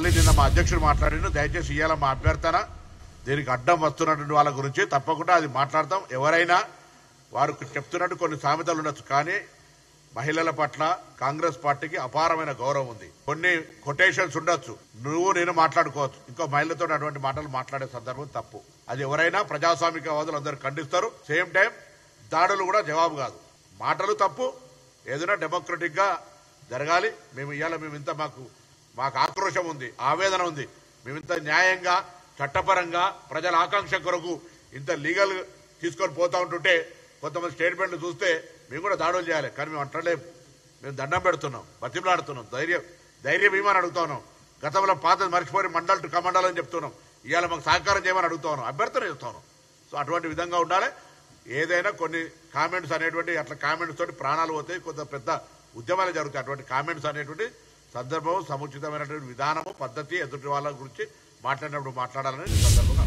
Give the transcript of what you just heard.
మళ్ళీ నిన్న మా అధ్యక్షుడు మాట్లాడిండు. దయచేసి ఇవాళ మా అభ్యర్థన దీనికి అడ్డం వస్తున్నటువంటి వాళ్ళ గురించి తప్పకుండా అది మాట్లాడతాం. ఎవరైనా వారు చెప్తున్నట్టు కొన్ని సామెతలు ఉండొచ్చు, కానీ మహిళల పట్ల కాంగ్రెస్ పార్టీకి అపారమైన గౌరవం ఉంది. కొన్ని కొటేషన్స్ ఉండొచ్చు, నువ్వు నేను మాట్లాడుకోవచ్చు, ఇంకో మహిళతో అటువంటి మాటలు మాట్లాడే సందర్భం తప్పు. అది ఎవరైనా ప్రజాస్వామికవాదులు అందరూ ఖండిస్తారు. సేమ్ టైం దాడులు కూడా జవాబు కాదు. మాటలు తప్పు, ఏదైనా డెమోక్రటిక్ గా జరగాలి. మేము ఇంత మాకు ఆక్రోశం ఉంది, ఆవేదన ఉంది. మేమింత న్యాయంగా చట్టపరంగా ప్రజల ఆకాంక్ష కొరకు ఇంత లీగల్ తీసుకొని పోతా ఉంటుంటే కొంతమంది స్టేట్మెంట్లు చూస్తే మేము కూడా దాడులు చేయాలి, కానీ మేము అంటలేము. మేము దండం పెడుతున్నాం, బతిమలాడుతున్నాం, ధైర్యం ఏమని అడుగుతా ఉన్నాం. గతంలో పాత మర్చిపోయి మండల్ టు కమండల్ అని చెప్తున్నాం. ఇవాళ మాకు సహకారం చేయమని అడుగుతా ఉన్నాం, అభ్యర్థన చేస్తా ఉన్నాం. సో అటువంటి విధంగా ఉండాలి. ఏదైనా కొన్ని కామెంట్స్ అనేటువంటి అట్లా కామెంట్స్ తోటి ప్రాణాలు పోతాయి, కొంత పెద్ద ఉద్యమాలు జరుగుతాయి. అటువంటి కామెంట్స్ అనేటువంటి సందర్భం, సముచితమైనటువంటి విధానము, పద్ధతి ఎదుటి వాళ్ళ గురించి మాట్లాడినప్పుడు మాట్లాడాలని సందర్భంగా